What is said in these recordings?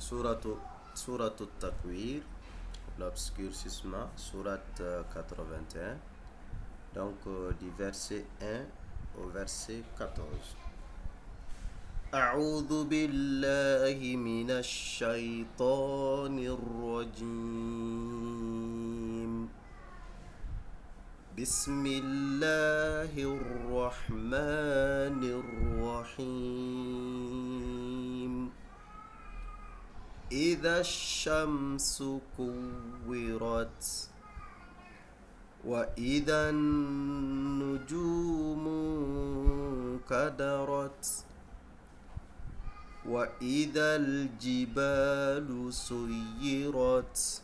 Suratu, Suratu Takwir, l'obscurcissement, Surat 81, donc du verset 1 au verset 14. أعوذ بالله من الشيطان الرجيم بسم الله الرحمن الرحيم إذا الشمس كورت وإذا النجوم كدرت وإذا الجبال سيرت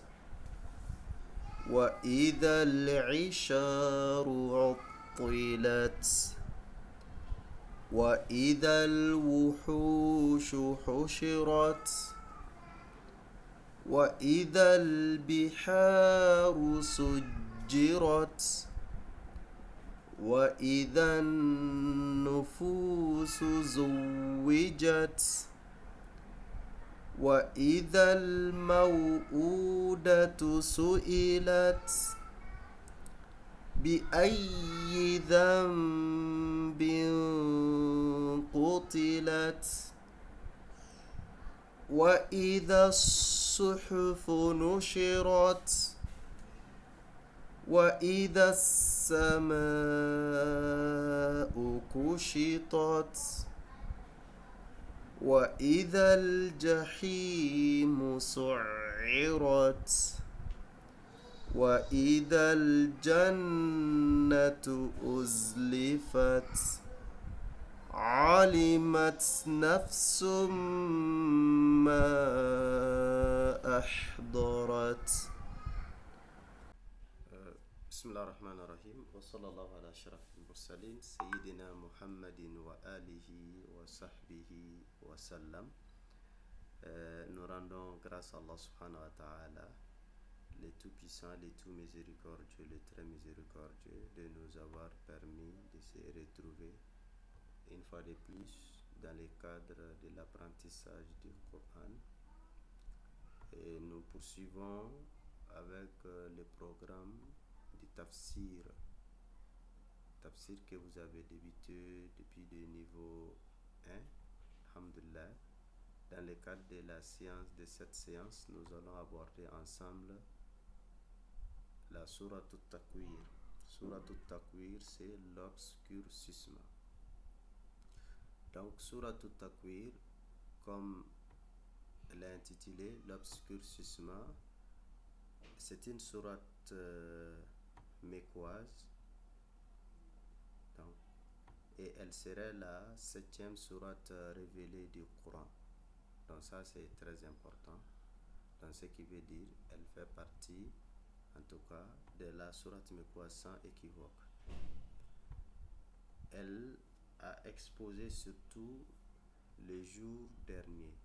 وإذا العشار عطلت وإذا الوحوش حشرت وإذا البحار سجرت وإذا النفوس زوجت وإذا الموءودة سئلت بأي ذنب قتلت وإذا الصحف نشرت وإذا السماء كشطت وإذا الجحيم سعرت وإذا الجنة أزلفت علمت نفس ما أحضرت. بسم الله الرحمن الرحيم وصلى الله على أشرف المرسلين سيدنا محمد وآله وصحبه وسلم. Nous rendons grâce à Allah subhanahu wa ta'ala, le tout-puissant, le tout miséricordieux, le très miséricordieux, de nous avoir permis de se retrouver une fois de plus dans le cadre de l'apprentissage du Coran. Et nous poursuivons avec le programme du tafsir que vous avez débuté depuis le niveau 1, alhamdulillah. Dans le cadre de la séance de cette séance, nous allons aborder ensemble la Surat al-Takwir. Surat al-Takwir, c'est l'obscurcissement. Donc, Surat al-Takwir, comme elle est intitulée, l'obscurcissement, c'est une sourate mécoise. Donc, et elle serait la 7e sourate révélée du Coran. Donc ça c'est très important. Donc ce qui veut dire elle fait partie, en tout cas, de la sourate mécoise sans équivoque. Elle a exposé surtout les jours derniers,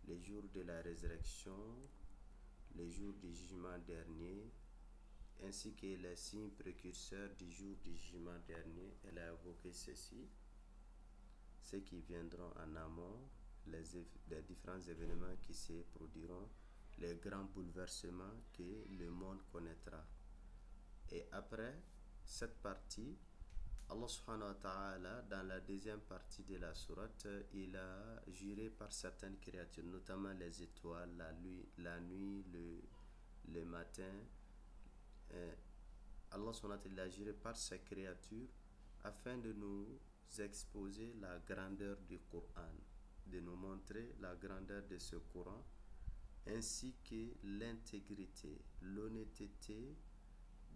les jours de la résurrection, les jours du jugement dernier, ainsi que les signes précurseurs du jour du jugement dernier. Elle a évoqué ceci, ceux qui viendront en amont, les différents événements qui se produiront, les grands bouleversements que le monde connaîtra. Et après cette partie, Allah subhanahu wa ta'ala, dans la deuxième partie de la sourate, il a juré par certaines créatures, notamment les étoiles, la nuit, le matin. Allah subhanahu wa ta'ala a juré par ces créatures afin de nous exposer la grandeur du Coran, de nous montrer la grandeur de ce Coran, ainsi que l'intégrité, l'honnêteté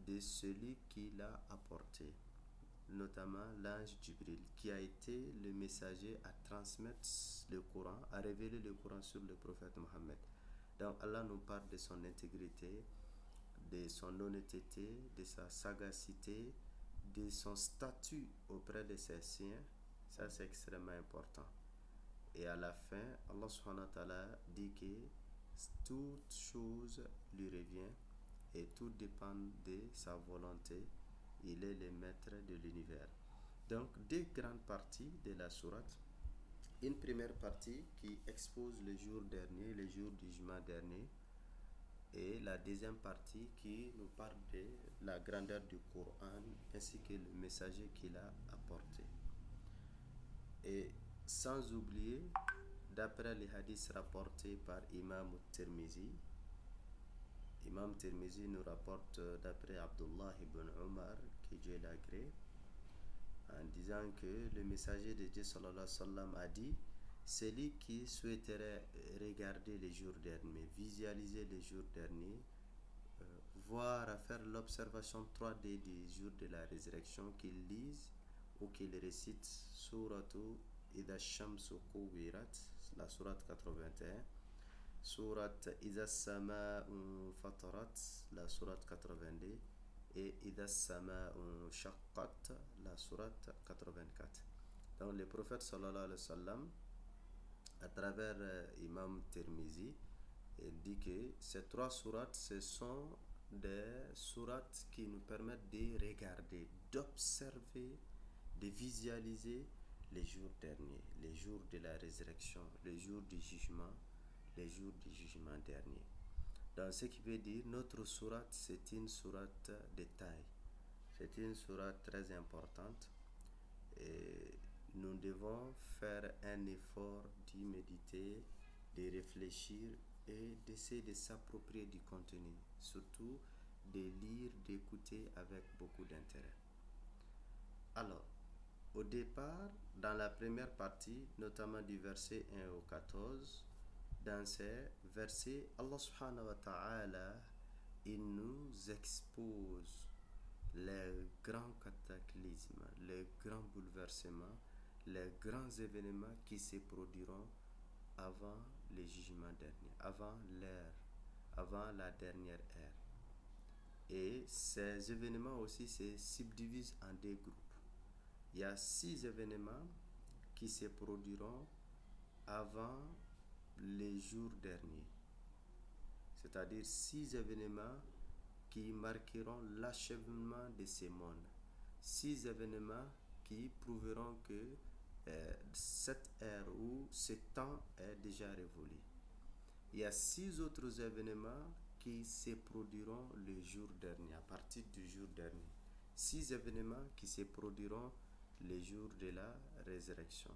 de celui qui l'a apporté, notamment l'ange Jibril, qui a été le messager à transmettre le Coran, à révéler le Coran sur le prophète Mohammed. Donc Allah nous parle de son intégrité, de son honnêteté, de sa sagacité, de son statut auprès de ses siens. Ça c'est extrêmement important. Et à la fin, Allah subhanahu wa ta'ala dit que toute chose lui revient et tout dépend de sa volonté. Il est le maître de l'univers. Donc, deux grandes parties de la sourate. Une première partie qui expose le jour dernier, le jour du jugement dernier, et la deuxième partie qui nous parle de la grandeur du Coran ainsi que le messager qu'il a apporté. Et sans oublier, d'après les hadiths rapportés par Imam Tirmizi, Imam Tirmizi nous rapporte d'après Abdullah ibn Omar, que Dieu l'agrée, en disant que le messager de Dieu sallallahu alayhi wa sallam a dit: celui qui souhaiterait regarder les jours derniers, visualiser les jours derniers, voir à faire l'observation 3D des jours de la résurrection, qu'il lise ou qu'il récite Suratu Ida Shamsu Kuwirat, la sourate 81, Surat Ida Sama'u Fatarat, la sourate 82, et Ida Sama'u Shaqqat, la sourate 84. Donc le prophète sallallahu alayhi wa sallam, à travers Imam Tirmizi, il dit que ces trois sourates, ce sont des sourates qui nous permettent de regarder, d'observer, de visualiser les jours derniers, les jours de la résurrection, les jours du jugement, les jours du jugement dernier. Donc ce qui veut dire, notre sourate, c'est une sourate de taille. C'est une sourate très importante et nous devons faire un effort d'y méditer, de réfléchir et d'essayer de s'approprier du contenu, surtout de lire, d'écouter avec beaucoup d'intérêt. Alors, au départ, dans la première partie, notamment du verset 1 au 14, dans ces versets, Allah subhanahu wa ta'ala, il nous expose les grands cataclysmes, les grands bouleversements, les grands événements qui se produiront avant le jugement dernier, avant l'ère, avant la dernière ère. Et ces événements aussi se subdivisent en deux groupes. Il y a 6 événements qui se produiront avant les jours derniers. C'est-à-dire 6 événements qui marqueront l'achèvement de ces mondes. 6 événements qui prouveront que cette ère ou ce temps est déjà révolu. Il y a 6 autres événements qui se produiront le jour dernier, à partir du jour dernier. 6 événements qui se produiront le jour de la résurrection.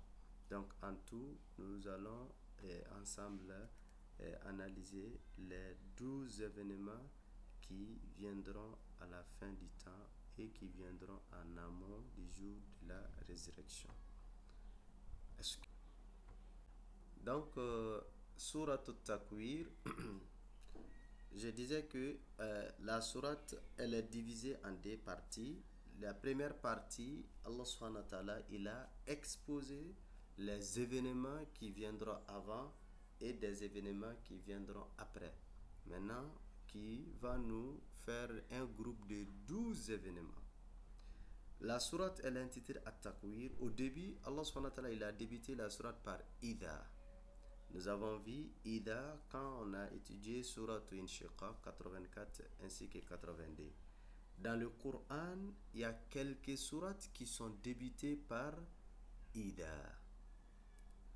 Donc en tout, nous allons ensemble analyser les 12 événements qui viendront à la fin du temps et qui viendront en amont du jour de la résurrection. Donc, Surat al-Takwir, je disais que la sourate, elle est divisée en deux parties. La première partie, Allah subhanahu wa ta'ala, il a exposé les événements qui viendront avant et des événements qui viendront après. Maintenant, qui va nous faire un groupe de 12 événements. La sourate, elle est intitulée At-Takwir. Au début, Allah subhanahu wa ta'ala, il a débuté la sourate par Ida. Nous avons vu Ida quand on a étudié Surat Inshiqaq 84 ainsi que 82. Dans le Coran, il y a quelques sourates qui sont débutées par Ida.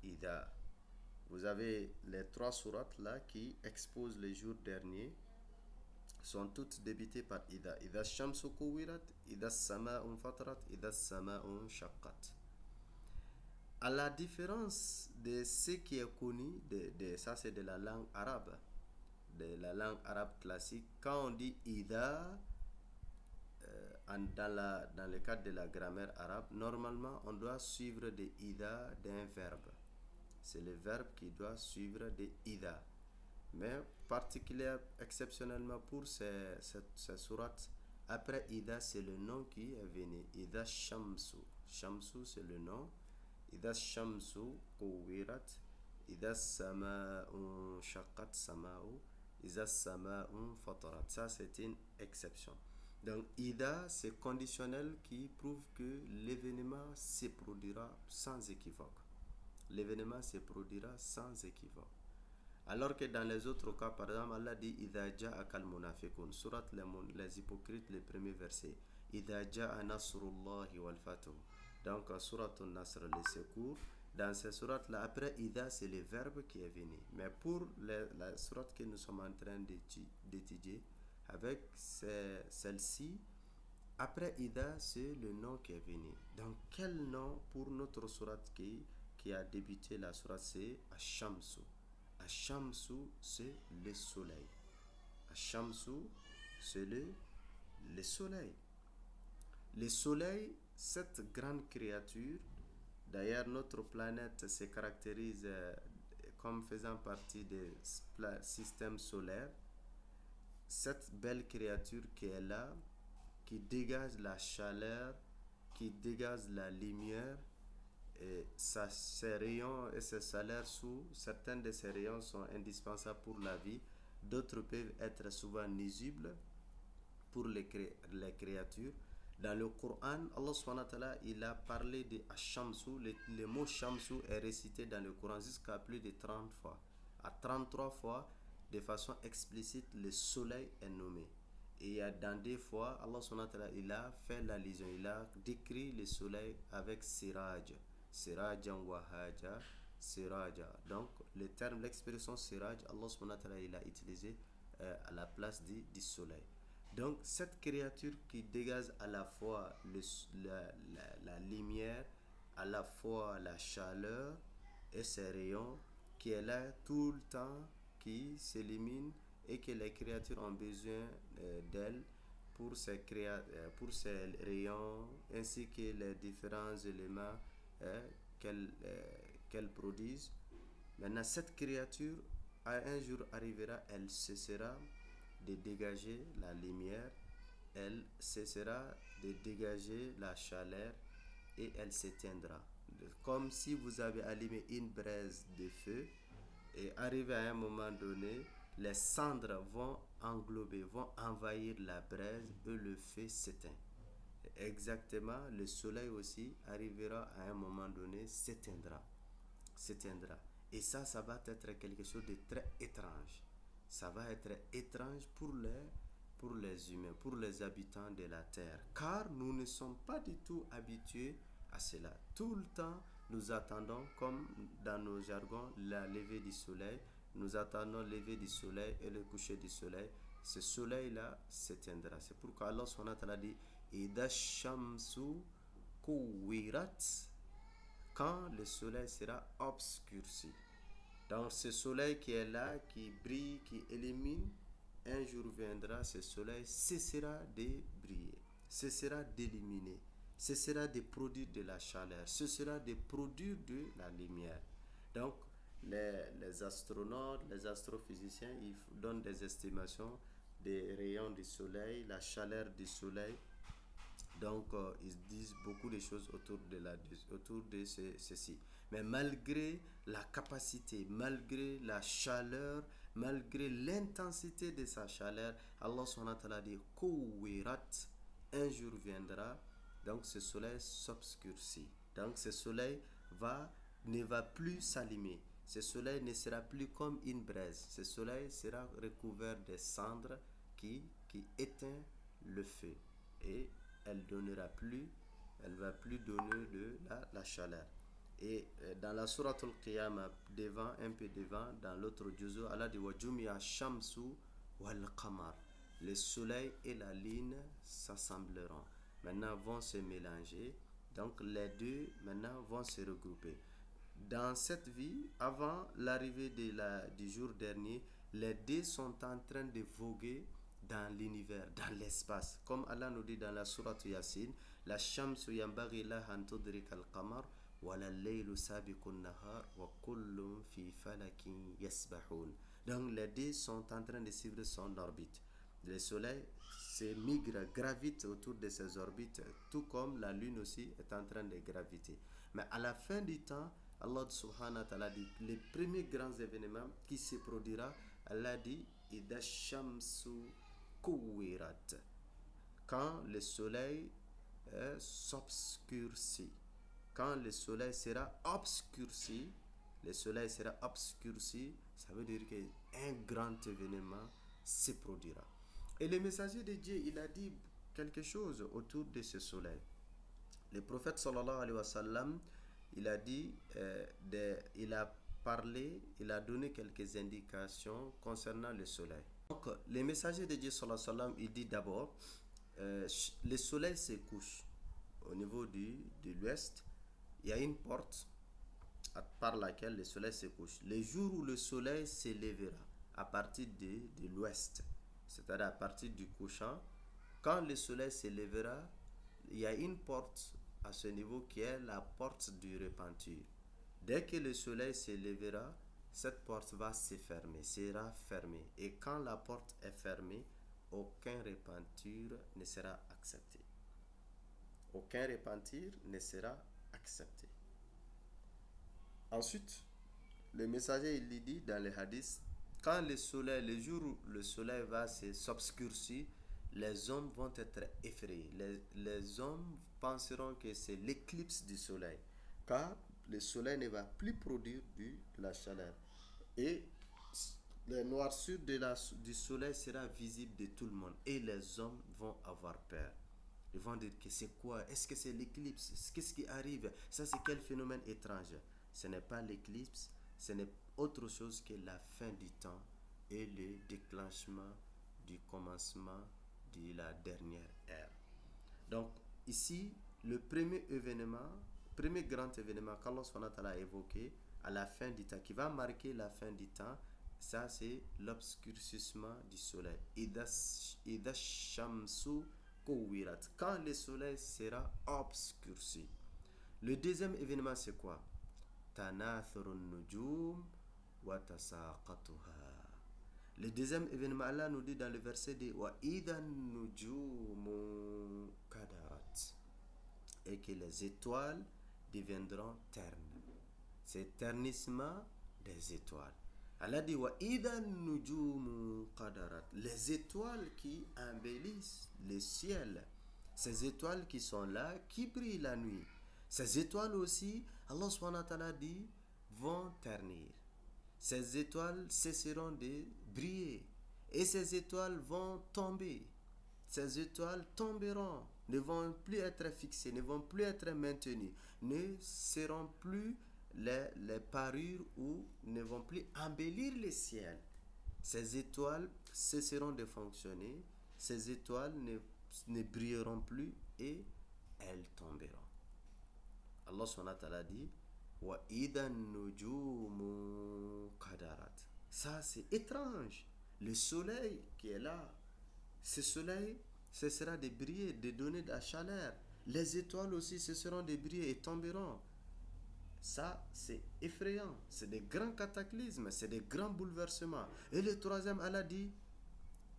Ida. Vous avez les 3 sourates là qui exposent les jours derniers, sont toutes débutées par Ida. Ida Shamsu Kuwirat, Ida Sama'un Fatarat, Ida Sama'un Shaqqat. À la différence de ce qui est connu, ça c'est de la langue arabe, classique, quand on dit Ida, dans le cadre de la grammaire arabe, normalement on doit suivre de Ida d'un verbe. C'est le verbe qui doit suivre de Ida. Mais particulièrement, exceptionnellement pour ces sourates, après Ida, c'est le nom qui est venu. Ida Shamsu. Shamsu, c'est le nom. Ida Shamsu Kuwirat, Ida Sama'un Shaqqat Sama'u, Ida Sama'un Fatarat. Ça, c'est une exception. Donc, Ida, c'est conditionnel qui prouve que l'événement se produira sans équivoque. L'événement se produira sans équivoque. Alors que dans les autres cas, par exemple, Allah dit Ida ja'akal munafiqun, surat les hypocrites, le premier verset. Ida ja'a nasrullahi wal fatuh. Donc, surat al-Nasr, le secours dans ces sourates-là, après Ida, c'est le verbe qui est venu. Mais pour la sourate que nous sommes en train d'étudier, avec celle-ci, après Ida, c'est le nom qui est venu. Donc, quel nom pour notre sourate qui a débuté la sourate, c'est Ashamsu. Ashamsu, c'est le soleil. Ashamsu, c'est le soleil. Le soleil, cette grande créature, d'ailleurs notre planète se caractérise comme faisant partie du système solaire. Cette belle créature qui est là, qui dégage la chaleur, qui dégage la lumière, et ses rayons et ses salaires certains de ces rayons sont indispensables pour la vie, d'autres peuvent être souvent nuisibles pour les créatures. Dans le Coran, Allah subhanahu wa ta'ala, il a parlé de Ashamsu. Le mot Shamsu est récité dans le Coran jusqu'à plus de 30 fois. À 33 fois, de façon explicite, le soleil est nommé. Et dans des fois, Allah subhanahu wa ta'ala, il a fait l'allusion, il a décrit le soleil avec Siraj. Sirajan wahaja, Siraja. Donc, le terme, l'expression Siraj, Allah subhanahu wa ta'ala, il a utilisé à la place du soleil. Donc, cette créature qui dégage à la fois la lumière, à la fois la chaleur et ses rayons, qui est là tout le temps, qui s'élimine et que les créatures ont besoin d'elle pour ces rayons ainsi que les différents éléments qu'elle produise. Maintenant, cette créature, un jour arrivera, elle cessera de dégager la lumière, elle cessera de dégager la chaleur et elle s'éteindra. Comme si vous avez allumé une braise de feu et arrivé à un moment donné, les cendres vont englober, vont envahir la braise et le feu s'éteint. Exactement, le soleil aussi arrivera à un moment donné, s'éteindra. Et ça va être quelque chose de très étrange. Ça va être étrange pour les humains, pour les habitants de la terre. Car nous ne sommes pas du tout habitués à cela. Tout le temps, nous attendons, comme dans nos jargons, la levée du soleil. Nous attendons le lever du soleil et le coucher du soleil. Ce soleil-là s'éteindra. C'est pourquoi Allah subhanahu wa ta'ala dit Ida shamsu kuwirat, quand le soleil sera obscurci. Donc ce soleil qui est là, qui brille, qui illumine, un jour viendra, ce soleil cessera de briller, cessera d'illuminer, cessera de produire de la chaleur, cessera de produire de la lumière. Donc les astronautes, les astrophysiciens, ils donnent des estimations des rayons du soleil, la chaleur du soleil. Donc, ils disent beaucoup de choses autour de ceci. Mais malgré la capacité, malgré la chaleur, malgré l'intensité de sa chaleur, Allah subhanahu wa ta'ala dit Kouwirat, un jour viendra, donc ce soleil s'obscurcit. Donc, ce soleil ne va plus s'allumer. Ce soleil ne sera plus comme une braise. Ce soleil sera recouvert de cendres qui éteint le feu. Et elle va plus donner de la chaleur. Et dans la sourate al-Qiyamah, un peu devant, dans l'autre juzu, Allah dit Wajumiya shamsu wal qamar. Le soleil et la lune s'assembleront. Maintenant vont se mélanger. Donc les deux maintenant vont se regrouper. Dans cette vie, avant l'arrivée du jour dernier, les deux sont en train de voguer dans l'univers, dans l'espace. Comme Allah nous dit dans la sourate Yasin, la shamsu yanbaghi laha an tudrika al-qamar wa la laylu sabiqun nahar wa kullun fi falakin yasbahun. Donc les deux sont en train de suivre son orbite. Le soleil gravite autour de ses orbites, tout comme la lune aussi est en train de graviter. Mais à la fin du temps, Allah subhanahu wa ta'ala dit les premiers grands événements qui se produira, Allah dit Ida shamsu kuwirat, quand le soleil s'obscurcit. Quand le soleil sera obscurci, ça veut dire qu'un grand événement se produira. Et le messager de Dieu, il a dit quelque chose autour de ce soleil. Le prophète sallallahu alayhi wa sallam, il a dit, il a parlé, il a donné quelques indications concernant le soleil. Donc, les messagers de Dieu, sallallahu alayhi wa sallam, il dit d'abord, le soleil se couche au niveau de l'ouest. Il y a une porte par laquelle le soleil se couche. Le jour où le soleil se lèvera, à partir de l'ouest, c'est-à-dire à partir du couchant, quand le soleil se lèvera, il y a une porte à ce niveau qui est la porte du repentir. Dès que le soleil se lèvera, cette porte va se fermer, sera fermée. Et quand la porte est fermée, aucun repentir ne sera accepté. Aucun repentir ne sera accepté. Ensuite, le messager il dit dans les hadiths, quand le jour où le soleil va s'obscurcir, les hommes vont être effrayés. Les hommes penseront que c'est l'éclipse du soleil, car le soleil ne va plus produire de la chaleur. Et la noirceur du soleil sera visible de tout le monde. Et les hommes vont avoir peur. Ils vont dire que c'est quoi? Est-ce que c'est l'éclipse? Qu'est-ce qui arrive? Ça, c'est quel phénomène étrange? Ce n'est pas l'éclipse, ce n'est autre chose que la fin du temps et le déclenchement du commencement de la dernière ère. Donc, ici, le premier grand événement qu'Allah a évoqué à la fin du temps, qui va marquer la fin du temps, ça c'est l'obscurcissement du soleil. Ida shamsu kuwirat. Quand le soleil sera obscurci. Le deuxième événement c'est quoi? Tanathurun nujum wa tasaqatuha. Le deuxième événement, Allah nous dit dans le verset de Wa idan nujumu kadarat, et que les étoiles deviendront ternes. C'est ternissement des étoiles. Allah dit Wa idan nujumu kadarat, les étoiles qui embellissent le ciel, ces étoiles qui sont là, qui brillent la nuit. Ces étoiles aussi, Allah subhanahu wa ta'ala dit, vont ternir. Ces étoiles cesseront de briller. Et ces étoiles vont tomber. Ces étoiles tomberont, ne vont plus être fixées, ne vont plus être maintenues, ne seront plus les parures ou ne vont plus embellir le ciel. Ces étoiles cesseront de fonctionner, ces étoiles ne brilleront plus et elles tomberont. Allah subhanahu wa ta'ala dit Wa idan nujumu kadarat. Ça c'est étrange. Le soleil qui est là, ce soleil cessera de briller, de donner de la chaleur. Les étoiles aussi cesseront de briller et tomberont. Ça c'est effrayant. C'est des grands cataclysmes, c'est des grands bouleversements. Et le troisième, Allah dit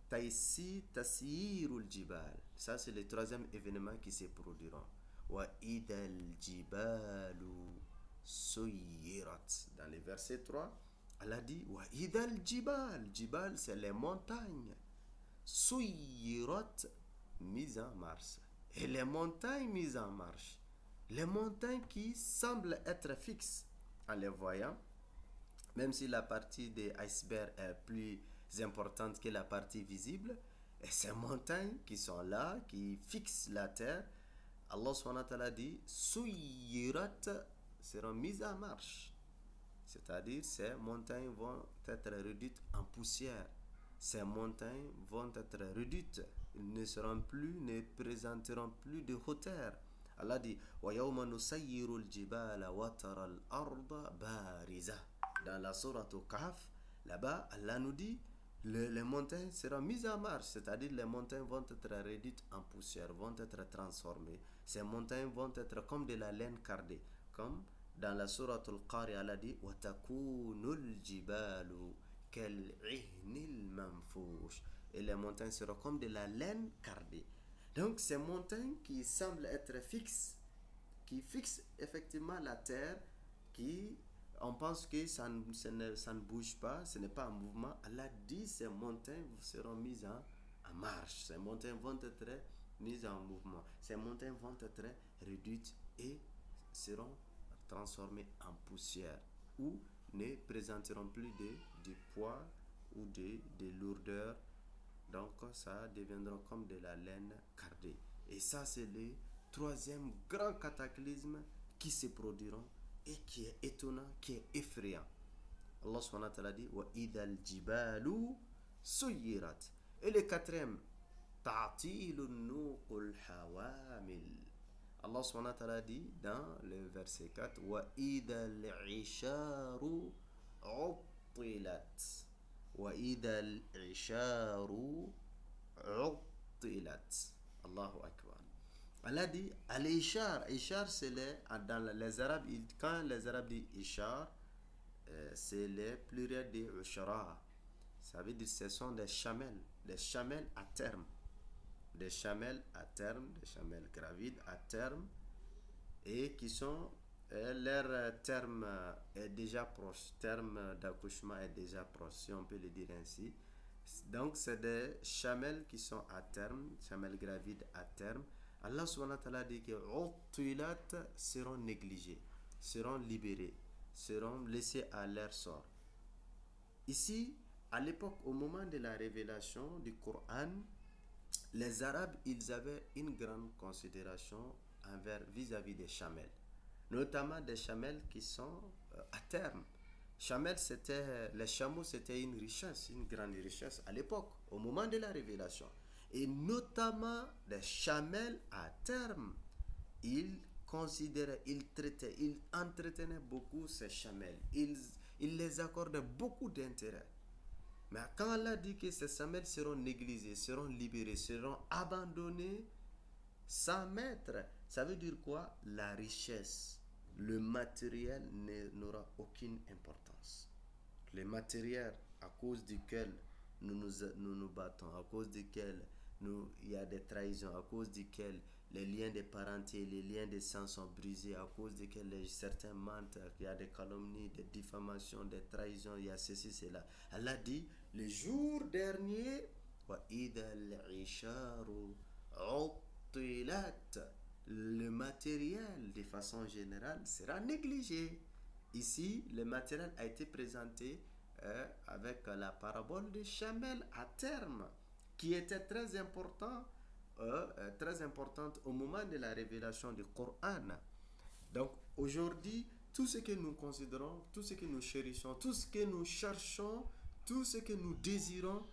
Tasirul jibal. Ça c'est le troisième événement qui se produira. Wa idal jibalu suyirat. Dans le verset 3, Allah dit Wa idal jibal. Jibal, c'est les montagnes. Suyirat, mise en marche. Et les montagnes mises en marche. Les montagnes qui semblent être fixes en les voyant, même si la partie des icebergs est plus importante que la partie visible, et ces montagnes qui sont là, qui fixent la terre, Allah subhanahu wa ta'ala dit Suyirat seront mises en marche. C'est-à-dire, ces montagnes vont être réduites en poussière. Ces montagnes vont être réduites. Ils ne présenteront plus de hauteur. Allah dit Wa yawma nusayyiru al-jibala wa tara al-arda bariza. Dans la sourate Al-Kahf, là-bas, Allah nous dit les montagnes seront mises en marche, c'est-à-dire les montagnes vont être réduites en poussière, vont être transformées. Ces montagnes vont être comme de la laine cardée, comme dans la sourate Al-Qari, Allah dit Wa takunul jibalu kal'ihnil manfush. Et les montagnes seront comme de la laine cardée. Donc ces montagnes qui semblent être fixes, qui fixent effectivement la terre, on pense que ça ne bouge pas, ce n'est pas un mouvement. Allah dit ces montagnes seront mises en marche. Ces montagnes vont être mises en mouvement. Ces montagnes vont être réduites et seront transformées en poussière ou ne présenteront plus de poids ou de lourdeur. Donc ça deviendra comme de la laine cardée. Et ça c'est le troisième grand cataclysme qui se produira et qui est étonnant, qui est effrayant. Allah subhanahu wa ta'ala dit wa idal jibalu suyirat. Et le quatrième, ta'tilun nuqul hawamil. Allah subhanahu wa ta'ala dit dans le verset 4 wa idal isharu uttilat. Wa idal isharu uttilat. Allahu akbar. Allah dit al-ishar. Ishar, c'est dans les Arabes, quand les Arabes disent ishar, c'est le pluriel de ushara. Ça veut dire que ce sont des chamelles à terme. Des chamelles à terme, des chamelles gravides à terme, et qui sont, leur terme est déjà proche, terme d'accouchement est déjà proche, si on peut le dire ainsi. Donc, c'est des chamelles qui sont à terme, chamelles gravides à terme. Allah subhanahu wa ta'ala dit que uttilat seront négligés, seront libérés, seront laissés à leur sort. Ici, à l'époque, au moment de la révélation du Coran, les Arabes, ils avaient une grande considération vis-à-vis des chamelles, notamment des chamelles qui sont à terme. Les chameaux, c'était une richesse, une grande richesse à l'époque, au moment de la révélation. Et notamment des chamelles à terme. Ils considéraient, ils traitaient, ils entretenaient beaucoup ces chamelles. Ils les accordaient beaucoup d'intérêt. Mais quand Allah dit que ces chamelles seront négligées, seront libérées, seront abandonnées sans maître, ça veut dire quoi? La richesse, le matériel n'aura aucune importance. Le matériel à cause duquel nous nous battons, à cause duquel il y a des trahisons, à cause duquel les liens de parenté, les liens de sang sont brisés, à cause duquel certains mentent, il y a des calomnies, des diffamations, des trahisons, il y a ceci, cela. Allah dit, le jour dernier, le matériel de façon générale sera négligé. Ici, le matériel a été présenté avec la parabole de chamelles à terme, qui était très importante au moment de la révélation du Coran. Donc aujourd'hui, tout ce que nous considérons, tout ce que nous chérissons, tout ce que nous cherchons, tout ce que nous désirons,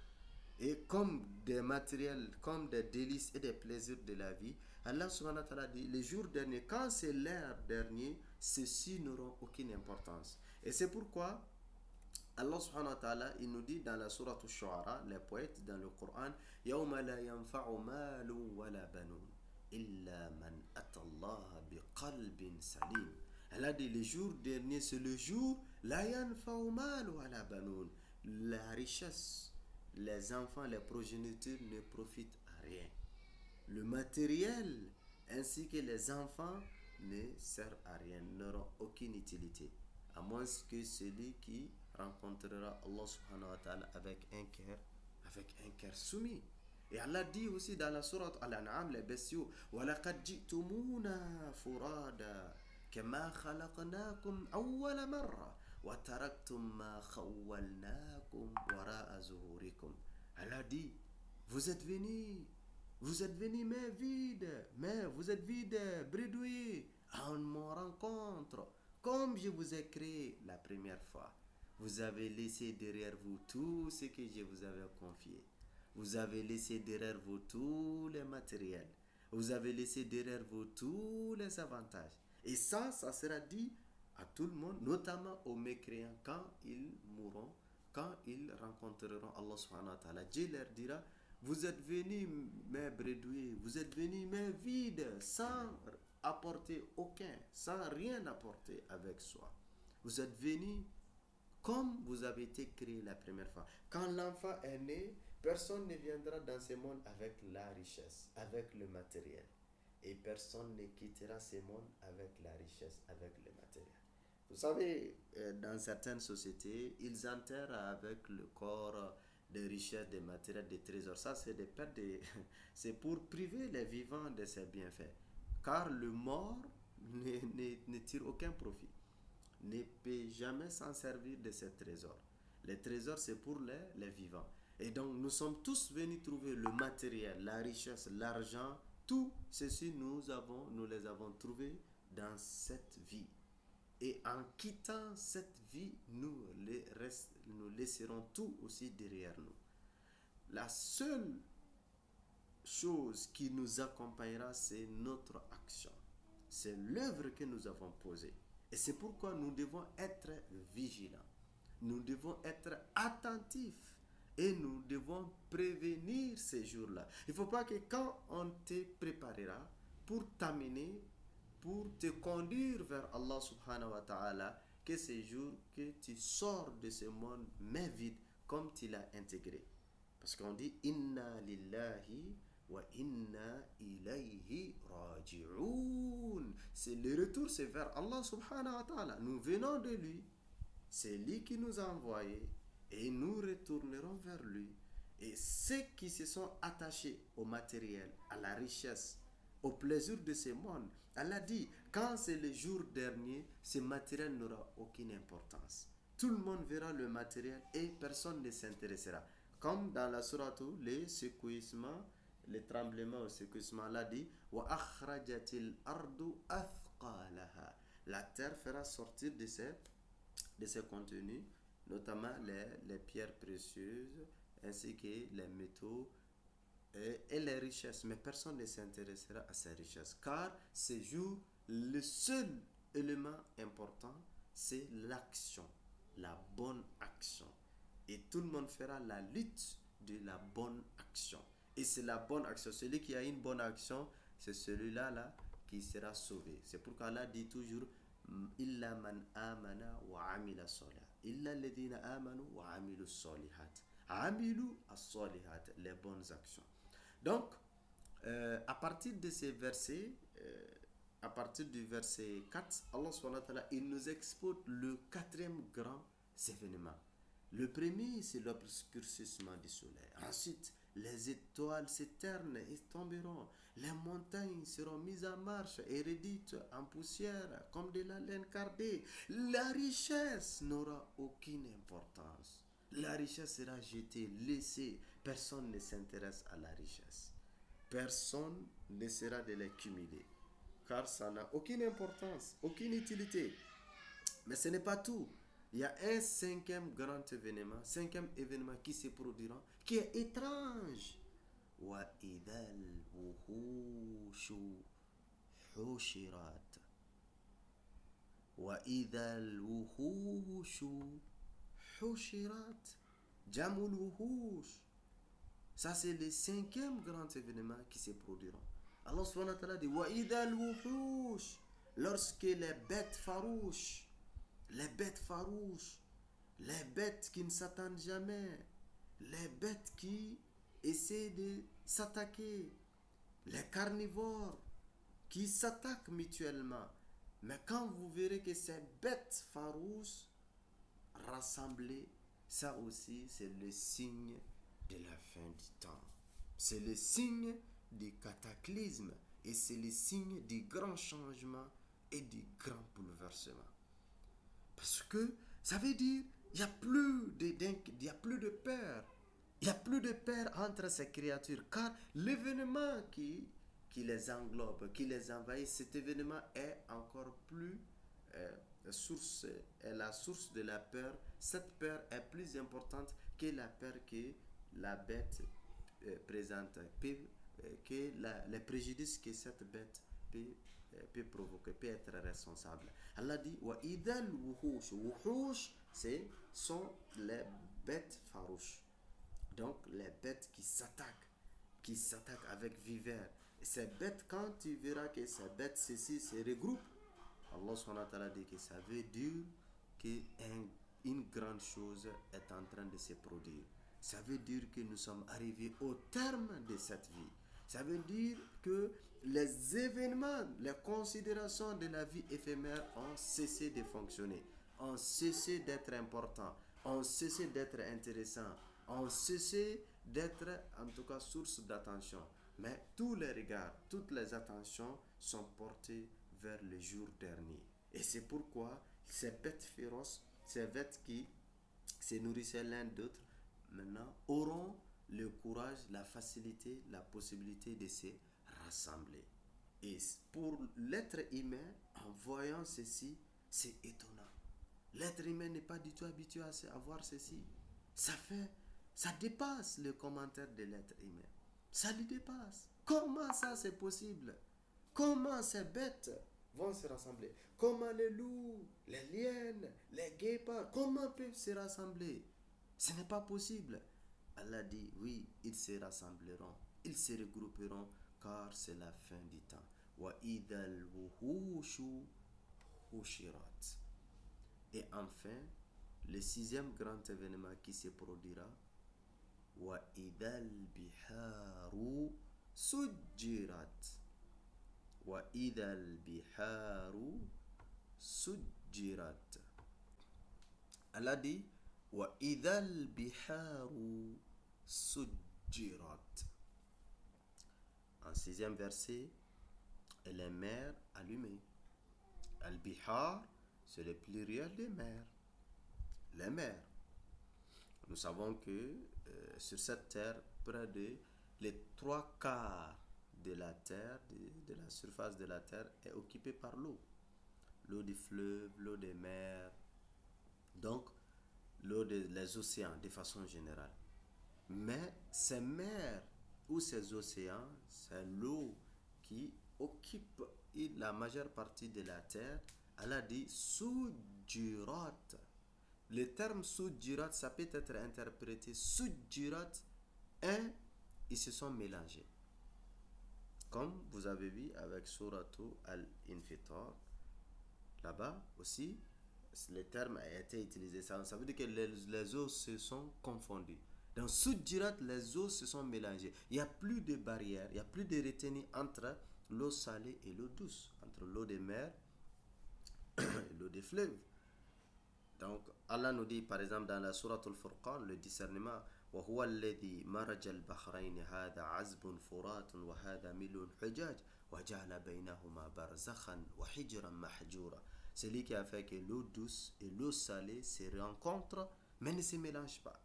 et comme des matériels, comme des délices et des plaisirs de la vie, Allah subhanahu wa ta'ala dit, les jours derniers, quand c'est l'heure dernier, ceux-ci n'auront aucune importance. Et c'est pourquoi Allah subhanahu wa ta'ala, il nous dit dans la sourate Ash-Shu'ara, les poètes dans le Coran, يَوْمَ لَا يَنْفَعُ مَالٌ وَلَا بَنُونَ إِلَّا مَنْ أَتَى اللَّهَ بِقَلْبٍ سَلِيمٍ. Elle a dit, le jour dernier, c'est le jour, لَا يَنْفَعُ مَالٌ وَلَا بَنُونَ. La richesse, les enfants, les progénitures ne profitent à rien. Le matériel ainsi que les enfants ne servent à rien, n'auront aucune utilité, à moins que celui qui rencontrera Allah subhanahu wa ta'ala avec un cœur soumis. Et Allah dit aussi dans la sourate Al-An'am, les bestiaux, وَلَقَدْ جِئْتُمُونَا فُرَادًا كَمَا خَلَقْنَاكُمْ أَوَّلَ مَرَّةٍ وَتَرَكْتُمْ مَا خَوَّلْنَاكُمْ وَرَاءَ ظُهُورِكُمْ. Allah dit, vous êtes venus mais vous êtes vides, bredouilles, à mon rencontre, comme je vous ai créé la première fois. Vous avez laissé derrière vous tout ce que je vous avais confié. Vous avez laissé derrière vous tous les matériels. Vous avez laissé derrière vous tous les avantages. Et ça sera dit à tout le monde, notamment aux mécréants, quand ils mourront, quand ils rencontreront Allah subhanahu wa ta'ala. Dieu leur dira, vous êtes venus mais bredouilles, vous êtes venus mais vides, sans apporter sans rien apporter avec soi. Vous êtes venus comme vous avez été créé la première fois. Quand l'enfant est né, personne ne viendra dans ce monde avec la richesse, avec le matériel. Et personne ne quittera ce monde avec la richesse, avec le matériel. Vous savez, dans certaines sociétés, ils enterrent avec le corps des richesses, des matériels, des trésors. Ça, c'est des pertes c'est pour priver les vivants de ces bienfaits. Car le mort ne tire aucun profit, ne peut jamais s'en servir de ces trésors. Les trésors, c'est pour les vivants. Et donc, nous sommes tous venus trouver le matériel, la richesse, l'argent, tout ceci nous les avons trouvés dans cette vie. Et en quittant cette vie, nous laisserons tout aussi derrière nous. La seule chose qui nous accompagnera, c'est notre action. C'est l'œuvre que nous avons posée. Et c'est pourquoi nous devons être vigilants. Nous devons être attentifs. Et nous devons prévenir ces jours-là. Il ne faut pas que quand on te préparera pour t'amener, pour te conduire vers Allah subhanahu wa ta'ala, que ces jours que tu sors de ce monde mais vide comme tu l'as intégré. Parce qu'on dit Inna lillahi wa inna ilayhi raji'un. C'est le retour, c'est vers Allah subhanahu wa ta'ala. Nous venons de lui. C'est lui qui nous a envoyés et nous retournerons vers lui. Et ceux qui se sont attachés au matériel, à la richesse, au plaisir de ce monde, Allah dit, quand c'est le jour dernier, ce matériel n'aura aucune importance. Tout le monde verra le matériel et personne ne s'intéressera. Comme dans la sourate, les secouissements, les tremblements au secouissement, Allah dit wa akhrajatil ardu athqalaha. La terre fera sortir de ses contenus, notamment les pierres précieuses, ainsi que les métaux et les richesses. Mais personne ne s'intéressera à ces richesses, car ces jours, le seul élément important, c'est l'action, la bonne action. Et tout le monde fera la lutte de la bonne action. Et c'est la bonne action. Celui qui a une bonne action, c'est celui-là là, qui sera sauvé. C'est pourquoi Allah dit toujours Illa man amana wa amila solihat. Illa alladhina amanu wa amilu solihat. Amilu as-solihat, les bonnes actions. Donc, à partir de ces versets, à partir du verset 4, Allah subhanahu wa ta'ala, il nous expose le quatrième grand événement. Le premier, c'est l'obscurcissement du soleil. Ensuite, les étoiles s'éternent et tomberont. Les montagnes seront mises en marche et réduites en poussière comme de la laine cardée. La richesse n'aura aucune importance. La richesse sera jetée, laissée. Personne ne s'intéresse à la richesse. Personne n'essaiera de les cumuler. Car ça n'a aucune importance, aucune utilité. Mais ce n'est pas tout. Il y a un cinquième événement qui se produira, qui est étrange. Wa idal wuhushu hushirat. Wa idal wuhushu hushirat. Jamul wuhush. Ça, c'est le cinquième grand événement qui se produira. Allah subhanahu wa ta'ala dit wa idal wuhush. Lorsque les bêtes farouches, les bêtes qui ne s'attendent jamais, les bêtes qui essaient de s'attaquer, les carnivores qui s'attaquent mutuellement. Mais quand vous verrez que ces bêtes farouches rassemblées, ça aussi c'est le signe de la fin du temps. C'est le signe du cataclysme et c'est le signe du grand changement et du grand bouleversement. Parce que ça veut dire il n'y a plus de peur. Il n'y a plus de peur entre ces créatures. Car l'événement qui les englobe, qui les envahit, cet événement est encore plus la source de la peur. Cette peur est plus importante que la peur que la bête présente, les préjudices que cette bête peut provoquer, peut être responsable. Allah dit wa idal wuhush. Wuhush, sont les bêtes farouches. Donc les bêtes qui s'attaquent avec vigueur. Et ces bêtes, quand tu verras que ces bêtes ceci se regroupent, Allah subhanahu wa ta'ala dit que ça veut dire qu'une grande chose est en train de se produire. Ça veut dire que nous sommes arrivés au terme de cette vie. Ça veut dire que les événements, les considérations de la vie éphémère ont cessé de fonctionner, ont cessé d'être importants, ont cessé d'être intéressants, ont cessé d'être en tout cas source d'attention. Mais tous les regards, toutes les attentions sont portées vers le jour dernier. Et c'est pourquoi ces bêtes féroces, ces bêtes qui se nourrissaient l'un d'autre, maintenant auront le courage, la facilité, la possibilité de se rassembler. Et pour l'être humain, en voyant ceci, C'est étonnant. L'être humain n'est pas du tout habitué à voir ceci. Ça dépasse le commentaire de l'être humain. Ça lui dépasse. Comment ça c'est possible? Comment ces bêtes vont se rassembler? Comment les loups, les liènes, les guépards, comment peuvent se rassembler? Ce n'est pas possible. Allah dit, oui, ils se rassembleront, ils se regrouperont, car c'est la fin du temps. وَإِذَا الْوُحُوشُ حُشِرَتْ. Et enfin, le sixième grand événement qui se produira, وَإِذَا الْبِحَارُ سُجِّرَتْ. وَإِذَا الْبِحَارُ سُجِّرَتْ. Allah dit, وَإِذَا الْبِحَارُ سُجِّرَتْ. En sixième verset, et les mers allumées. Al-Bihar, c'est le pluriel des mers. Les mers. Nous savons que sur cette terre, près de les 3/4 de la terre, de la surface de la terre, est occupée par l'eau. L'eau des fleuves, l'eau des mers, donc l'eau des océans de façon générale. Mais ces mers ou ces océans, c'est l'eau qui occupe la majeure partie de la terre. Allah dit Sujjirat. Le terme Sujjirat, ça peut être interprété Sujjirat, ils se sont mélangés. Comme vous avez vu avec Suratu Al-Infitar, là-bas aussi, le terme a été utilisé. Ça veut dire que les eaux se sont confondues. Dans Sujjirat, les eaux se sont mélangées. Il n'y a plus de barrière, il n'y a plus de retenue entre l'eau salée et l'eau douce, entre l'eau des mers et l'eau des fleuves. Donc, Allah nous dit, par exemple, dans la Sourate Al-Furqan, le discernement, وَهُوَ الَّذِي مَرَجَ الْبَحْرَيْنِ هَذَا عَذْبٌ فُرَاتٌ وَهَذَا مِلْحٌ حُجَاجٌ وَجَعَلَ بَيْنَهُمَا بَرْزَخًا وَحِجْرًا مَحْجُورًا. C'est lui qui a fait que l'eau douce et l'eau salée se rencontrent, mais ne se mélangent pas.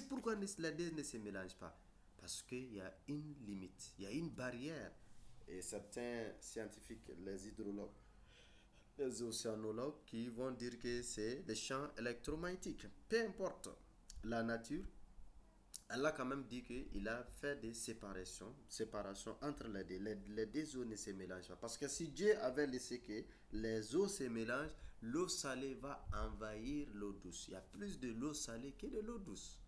Pourquoi les deux ne se mélangent pas? Parce qu'il y a une limite, il y a une barrière. Et certains scientifiques, les hydrologues, les océanologues qui vont dire que c'est des champs électromagnétiques. Peu importe la nature, Allah a quand même dit qu'il a fait des séparations entre les deux. Les deux eaux ne se mélangent pas. Parce que si Dieu avait laissé que les eaux se mélangent, l'eau salée va envahir l'eau douce. Il y a plus de l'eau salée que de l'eau douce.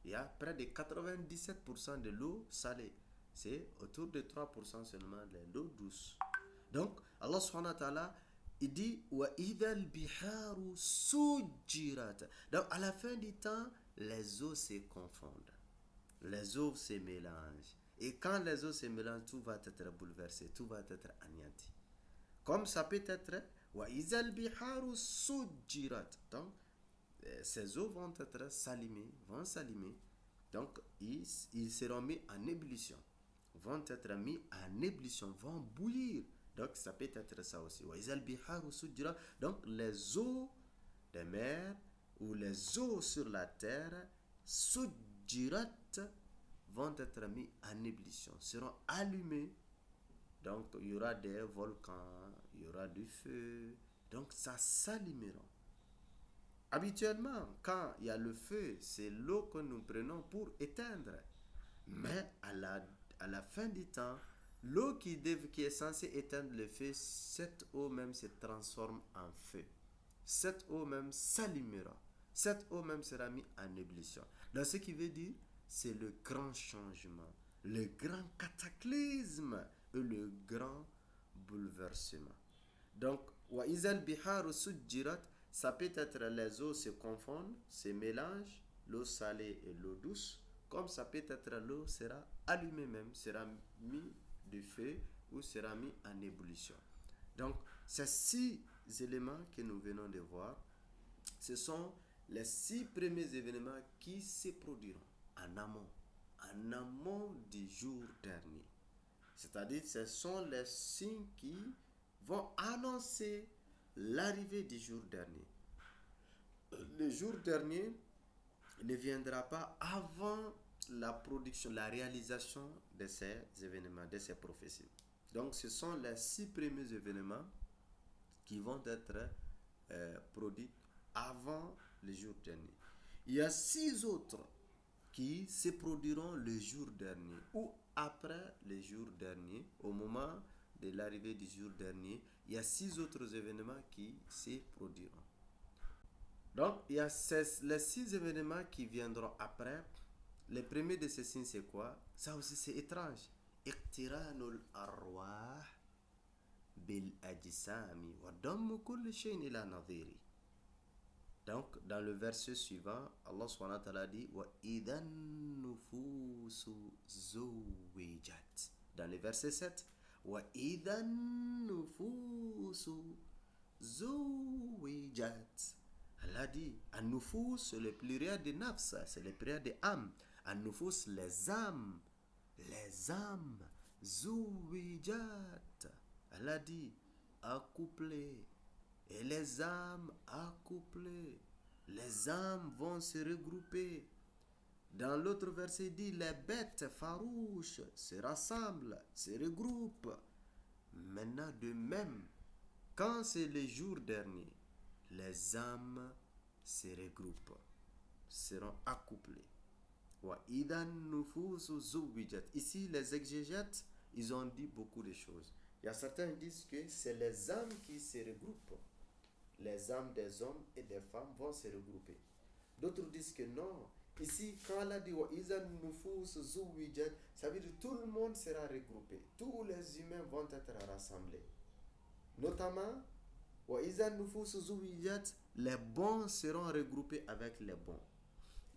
Il y a près de 97% de l'eau salée. C'est autour de 3% seulement de l'eau douce. Donc, Allah subhanahu wa ta'ala, il dit وَإِذَا الْبِحَارُ سُجِّرَتْ. Donc, à la fin du temps, les eaux se confondent. Les eaux se mélangent. Et quand les eaux se mélangent, tout va être bouleversé, tout va être anéanti. Comme ça peut être وَإِذَا الْبِحَارُ سُجِّرَتْ. Donc, ces eaux vont s'allumer. Donc, ils seront mis en ébullition. Vont être mis en ébullition, vont bouillir. Donc, ça peut être ça aussi. Donc, les eaux des mers ou les eaux sur la terre, sujjirat, vont être mis en ébullition, seront allumées. Donc, il y aura des volcans, il y aura du feu. Donc, ça s'allumera. Habituellement, quand il y a le feu, c'est l'eau que nous prenons pour éteindre. Mais à la fin du temps, l'eau qui est censée éteindre le feu, cette eau même se transforme en feu. Cette eau même s'allumera. Cette eau même sera mise en ébullition. Donc, ce qui veut dire, c'est le grand changement, le grand cataclysme et le grand bouleversement. Donc, وَإِذَا الْبِحَارُ سُجِّرَتْ, ça peut être les eaux se confondent, se mélangent, l'eau salée et l'eau douce, comme ça peut être l'eau sera allumée même, sera mis du feu ou sera mis en ébullition. Donc, ces 6 éléments que nous venons de voir, ce sont les 6 premiers événements qui se produiront en amont du jour dernier. C'est-à-dire, ce sont les signes qui vont annoncer l'arrivée du jour dernier. Le jour dernier ne viendra pas avant la production, la réalisation de ces événements, de ces prophéties. Donc, ce sont les 6 premiers événements qui vont être produites avant le jour dernier. Il y a 6 autres qui se produiront le jour dernier ou après le jour dernier. Au moment de l'arrivée du jour dernier, il y a 6 autres événements qui se produiront. Donc, il y a les 6 événements qui viendront après. Le premier de ces signes, c'est quoi? Ça aussi, c'est étrange. Iqtiranul arwah bil ajsami wa dammu kulli shay'in ila nadhiri. Donc, dans le verset suivant, Allah subhanahu wa ta'ala dit wa idan nufusu zuwijat. Dans le verset 7, wa idan nufusu zuwijat. Allah dit, an-nufus, c'est le pluriel de nafs, c'est le pluriel de âme. An-nufus, les âmes, zuwijat. Allah dit, accouplées. Et les âmes accouplées, les âmes vont se regrouper. Dans l'autre verset, il dit, les bêtes farouches se rassemblent, se regroupent. Maintenant, de même, quand c'est le jour dernier, les âmes se regroupent, seront accouplées. Ici, les exégètes, ils ont dit beaucoup de choses. Il y a certains qui disent que c'est les âmes qui se regroupent. Les âmes des hommes et des femmes vont se regrouper. D'autres disent que non. Ici, quand Allah dit ça veut dire que tout le monde sera regroupé. Tous les humains vont être rassemblés. Notamment, les bons seront regroupés avec les bons.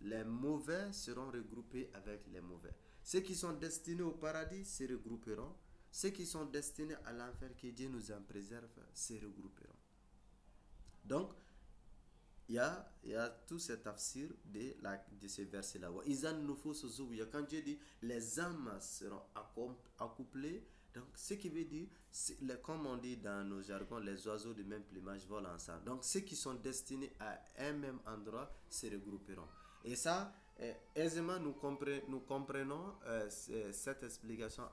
Les mauvais seront regroupés avec les mauvais. Ceux qui sont destinés au paradis se regrouperont. Ceux qui sont destinés à l'enfer, que Dieu nous en préserve, se regrouperont. Donc, il y a tout cet tafsir de ce verset-là. Quand Dieu dit les âmes seront accouplées, donc ce qui veut dire, comme on dit dans nos jargons, les oiseaux de même plumage volent ensemble. Donc ceux qui sont destinés à un même endroit se regrouperont. Et ça, aisément nous comprenons cette explication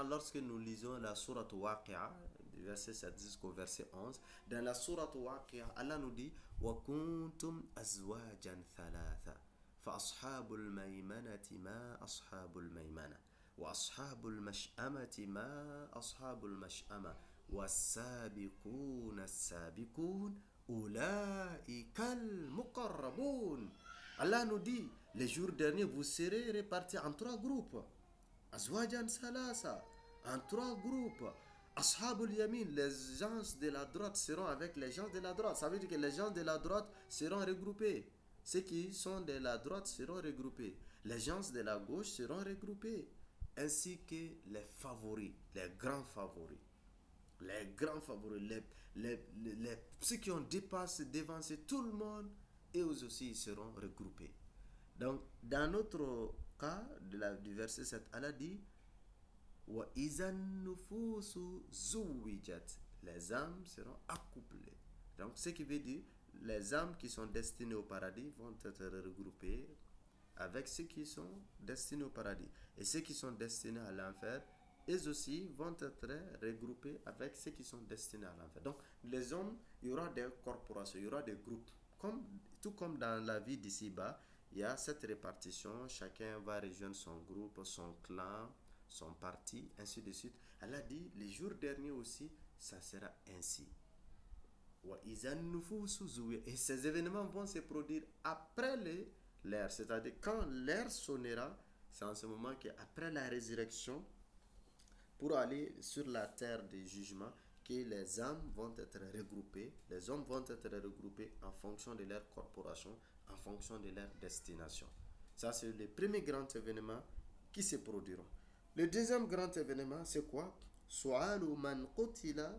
lorsque nous lisons la sourate Waqi'a, du verset 7 jusqu'au verset 11. Dans la sourate Waqi'a, Allah nous dit وَكُنْتُمْ أَزْوَاجًا ثَلَاثًا فَأَصْحَابُ الْمَيْمَنَةِ مَا أَصْحَابُ الْمَيْمَنَةِ وَأَصْحَابُ الْمَشْأَمَةِ مَا أَصْحَابُ الْمَشْأَمَةِ وَالسَّابِقُونَ السَّابِقُونَ أُولَئِكَ الْمُقَرَّبُونَ. Allah nous dit, les jours derniers, vous serez répartis en 3 groupes. Azwajan salasa, en 3 groupes. Ashabul Yamin, les gens de la droite seront avec les gens de la droite. Ça veut dire que les gens de la droite seront regroupés. Ceux qui sont de la droite seront regroupés. Les gens de la gauche seront regroupés. Ainsi que les favoris, les grands favoris. Les grands favoris, ceux qui ont devancé tout le monde, eux aussi seront regroupés. Donc, dans notre cas, du verset 7, Allah dit les âmes seront accouplées. Donc, ce qui veut dire, les âmes qui sont destinées au paradis vont être regroupées avec ceux qui sont destinés au paradis. Et ceux qui sont destinés à l'enfer, eux aussi vont être regroupés avec ceux qui sont destinés à l'enfer. Donc, les hommes, il y aura des corporations, il y aura des groupes. Tout comme dans la vie d'ici-bas, il y a cette répartition, chacun va rejoindre son groupe, son clan, son parti, ainsi de suite. Allah dit, les jours derniers aussi, ça sera ainsi. Et ces événements vont se produire après l'ère, c'est-à-dire quand l'ère sonnera, c'est en ce moment qu'après la résurrection, pour aller sur la terre des jugements, que les âmes vont être regroupées, les hommes vont être regroupés en fonction de leur corporation, en fonction de leur destination. Ça, c'est le premier grand événement qui se produira. Le deuxième grand événement, c'est quoi? Su'alu man qutila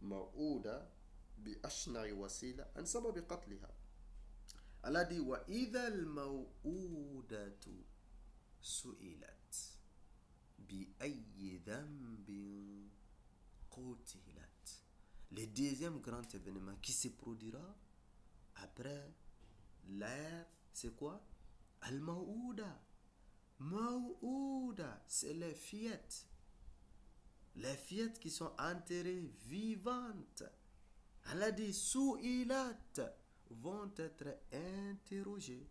ma'ouda bi ashna'i wasila an sababi qatliha. Allah dit wa idhal ma'oudatu su'ilat bi ayyi dhanbin qutilat. Le deuxième grand événement qui se produira après l'ère, c'est quoi? Al-Ma'ouda. Ma'ouda, c'est les fillettes. Les fillettes qui sont enterrées vivantes. Allah dit sou'ilat vont être interrogés.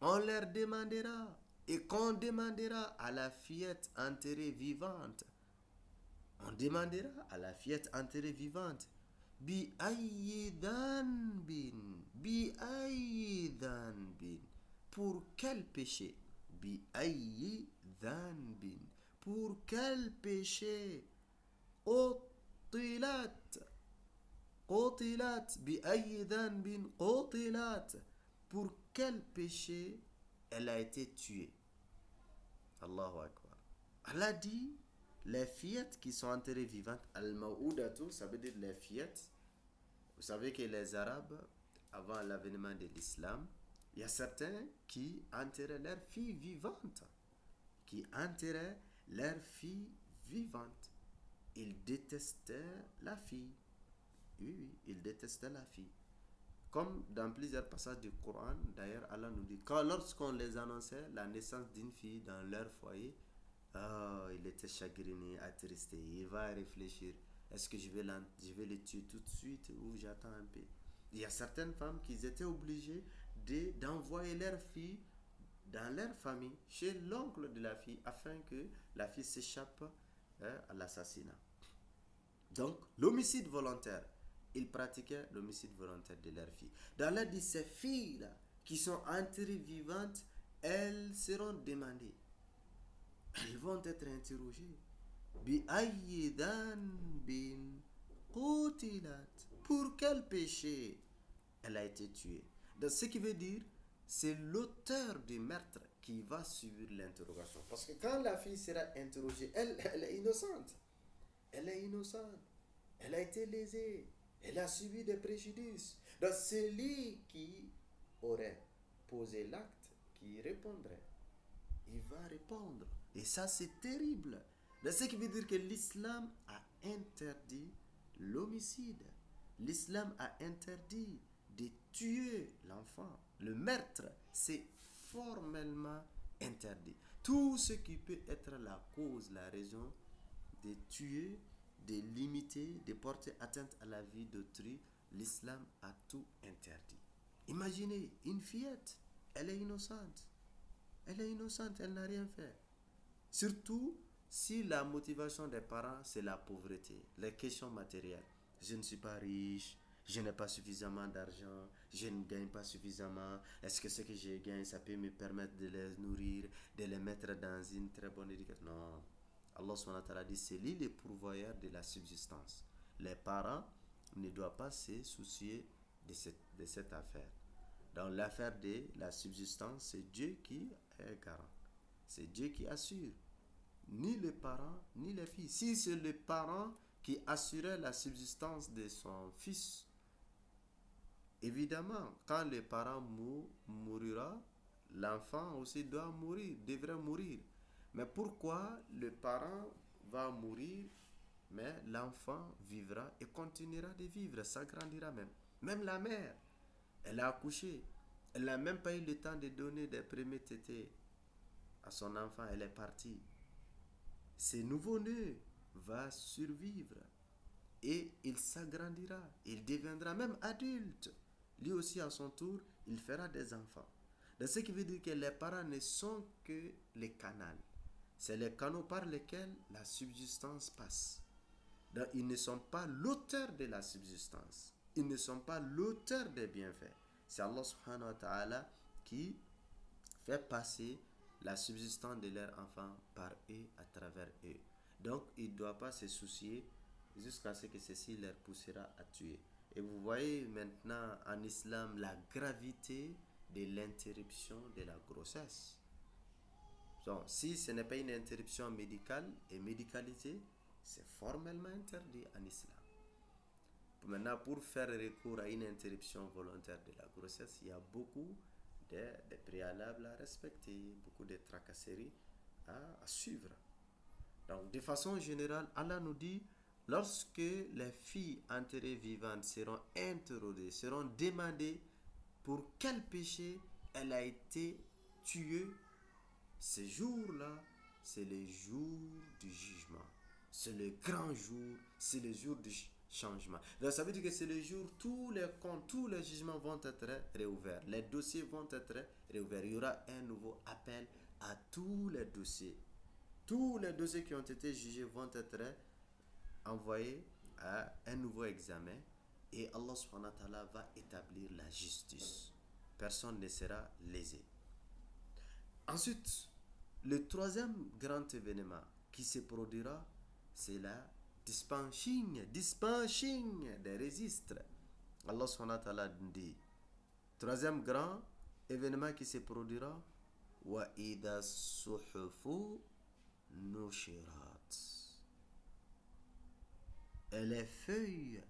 On leur demandera et qu'on demandera à la fillette enterrée vivante. On demandera à la fillette enterrée vivante. Bi ayyi dhanbin. Bi ayyi dhanbin. Pour quel péché? Bi ayyi dhanbin. Pour quel péché? Qutilat. Qutilat. Bi ayyi dhanbin. Qutilat. Pour quel péché elle a été tuée? Allahu Akbar. Allah dit, les fillettes qui sont enterrées vivantes, al-ma'oudatu, ça veut dire les fillettes. Vous savez que les Arabes, avant l'avènement de l'islam, il y a certains qui enterraient leurs filles vivantes. Qui enterraient leurs filles vivantes. Ils détestaient la fille. Oui, oui, ils détestaient la fille. Comme dans plusieurs passages du Coran, d'ailleurs, Allah nous dit, lorsqu'on les annonçait la naissance d'une fille dans leur foyer, oh, il était chagriné, attristé, il va réfléchir, est-ce que je vais le tuer tout de suite ou j'attends un peu? Il y a certaines femmes qui étaient obligées d'envoyer leur fille dans leur famille, chez l'oncle de la fille, afin que la fille s'échappe à l'assassinat. Donc, l'homicide volontaire, ils pratiquaient l'homicide volontaire de leur fille. Dans la dit, ces filles-là, qui sont enterrées vivantes, elles seront demandées. Elles vont être interrogées. Bi ayyi dhanbin qutilat. Pour quel péché elle a été tuée? Donc, ce qui veut dire, c'est l'auteur du meurtre qui va suivre l'interrogation. Parce que quand la fille sera interrogée, elle est innocente. Elle est innocente. Elle a été lésée. Elle a subi des préjudices. Donc celui qui aurait posé l'acte, qui répondrait, il va répondre. Et ça, c'est terrible. Donc, ce qui veut dire que l'islam a interdit l'homicide. L'islam a interdit de tuer l'enfant. Le meurtre, c'est formellement interdit. Tout ce qui peut être la cause, la raison de tuer, de limiter, de porter atteinte à la vie d'autrui, l'islam a tout interdit. Imaginez une fillette, elle est innocente. Elle est innocente, elle n'a rien fait. Surtout si la motivation des parents, c'est la pauvreté, les questions matérielles. Je ne suis pas riche, je n'ai pas suffisamment d'argent, je ne gagne pas suffisamment. Est-ce que ce que je gagne, ça peut me permettre de les nourrir, de les mettre dans une très bonne éducation? Non. Allah subhanahu wa ta'ala dit, c'est lui le pourvoyeur de la subsistance. Les parents ne doivent pas se soucier de cette affaire. Dans l'affaire de la subsistance, c'est Dieu qui est garant. C'est Dieu qui assure. Ni les parents, ni les filles. Si c'est le parent qui assurait la subsistance de son fils, évidemment, quand le parent mourra, l'enfant aussi doit mourir, devrait mourir. Mais pourquoi le parent va mourir, mais l'enfant vivra et continuera de vivre, s'agrandira même. Même la mère, elle a accouché, elle n'a même pas eu le temps de donner des premiers tétés à son enfant, elle est partie. Ce nouveau-né va survivre et il s'agrandira, il deviendra même adulte. Lui aussi à son tour, il fera des enfants. Donc, ce qui veut dire que les parents ne sont que les canaux. C'est les canaux par lesquels la subsistance passe. Donc, ils ne sont pas l'auteur de la subsistance. Ils ne sont pas l'auteur des bienfaits. C'est Allah subhanahu wa ta'ala qui fait passer la subsistance de leurs enfants par eux, à travers eux. Donc, ils ne doivent pas se soucier jusqu'à ce que ceci leur poussera à tuer. Et vous voyez maintenant en islam la gravité de l'interruption de la grossesse. Donc, si ce n'est pas une interruption médicale et médicalisée, c'est formellement interdit en islam. Maintenant, pour faire recours à une interruption volontaire de la grossesse, il y a beaucoup de préalables à respecter, beaucoup de tracasseries à suivre. Donc, de façon générale, Allah nous dit, lorsque les filles enterrées vivantes seront interrogées, seront demandées pour quel péché elle a été tuée, ce jour-là, c'est le jour du jugement. C'est le grand jour, c'est le jour changement. Donc ça veut dire que c'est le jour où tous les comptes, tous les jugements vont être réouverts. Les dossiers vont être réouverts. Il y aura un nouveau appel à tous les dossiers. Tous les dossiers qui ont été jugés vont être envoyés à un nouveau examen et Allah subhanahu wa ta'ala va établir la justice. Personne ne sera lésé. Ensuite, le troisième grand événement qui se produira, c'est la dispatching des registres. Allah subhanahu wa ta'ala dit, troisième grand événement qui se produira, wa idha suhufu nushirat. Et les feuilles,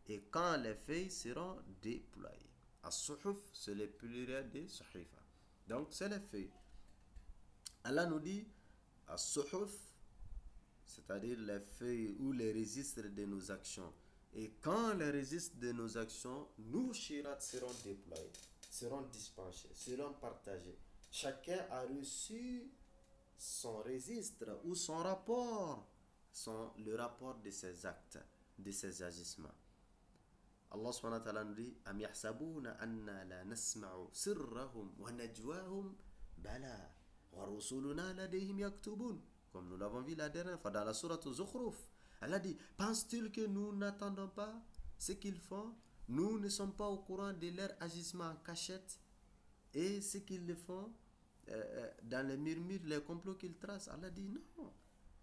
et quand les feuilles seront déployées. As-suhuf, c'est le pluriel de suhifa. Donc, c'est les feuilles. Allah nous dit, as-suhuf, c'est-à-dire les feuilles ou les registres de nos actions. Et quand les registres de nos actions, nous, shirat, seront déployés, seront dispatchés, seront partagés. Chacun a reçu son registre ou son rapport, le rapport de ses actes, de ses agissements. Allah subhanahu wa ta'ala nous dit, Am yahsabuna anna la nasma'u sirrahum wa najwahum bala wa rusuluna ladayhim yaktubun. Comme nous l'avons vu la dernière fois dans la sourate Zukhruf. Allah dit, pense-t-il que nous n'attendons pas ce qu'ils font? Nous ne sommes pas au courant de leur agissement en cachette et ce qu'ils font dans les murmures, les complots qu'ils tracent. Allah dit non.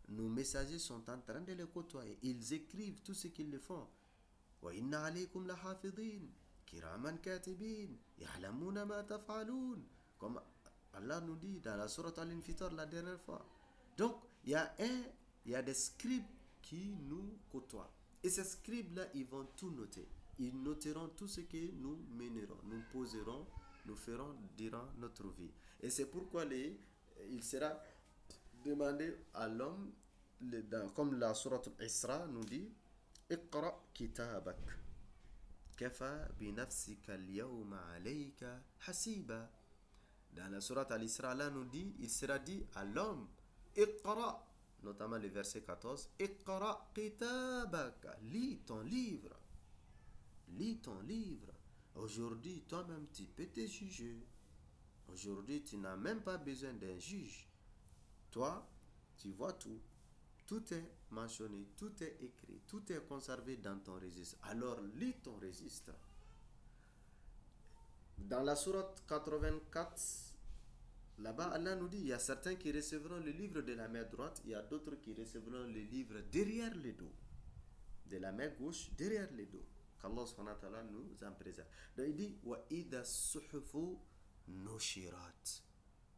Nos messagers sont en train de les côtoyer. Ils écrivent tout ce qu'ils font. وَإِنَّ عَلَيْكُمْ لَحَافِظِينَ كِرَامًا كَاتِبِينَ يَعْلَمُونَ مَا تَفْعَلُونَ. Comme Allah nous dit dans la sourate Al-Infitar la dernière fois. Donc, il y a des scribes qui nous côtoient. Et ces scribes-là, ils vont tout noter. Ils noteront tout ce que nous mènerons, nous poserons, nous ferons durant notre vie. Et c'est pourquoi il sera demandé à l'homme, comme la sourate Al-Isra nous dit, Iqra kitabak. Kafa bi nafsika al-yawma alayka hasiba. Dans la sourate Al-Isra, Allah nous dit, il sera dit à l'homme, Iqra, notamment le verset 14, Iqra kitabak. Lis ton livre. Lis ton livre. Aujourd'hui, toi-même, tu peux te juger. Aujourd'hui, tu n'as même pas besoin d'un juge. Toi, tu vois tout. Tout est mentionné, tout est écrit, tout est conservé dans ton registre. Alors, lis ton registre. Dans la sourate 84, là-bas, Allah nous dit, il y a certains qui recevront le livre de la main droite, il y a d'autres qui recevront le livre derrière le dos. De la main gauche, derrière le dos. Qu'Allah subhanahu wa ta'ala nous en préserve. Donc il dit, wa idha suhufu nushirat.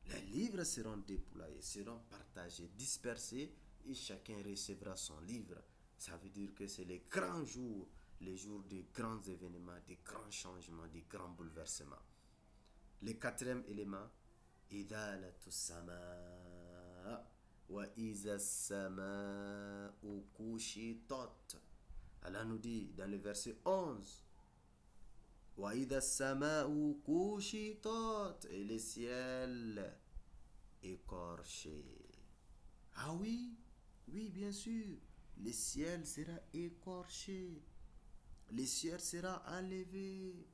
Les livres seront déployés, seront partagés, dispersés, et chacun recevra son livre. Ça veut dire que c'est les grands jours, les jours de grands événements, des grands changements, des grands bouleversements. Le quatrième élément, idalatu sama wa iza sama kushitat. Allah nous dit dans le verset 11, wa iza sama kushitat, et le ciel écorché. Ah oui, oui, bien sûr, le ciel sera écorché, le ciel sera enlevé,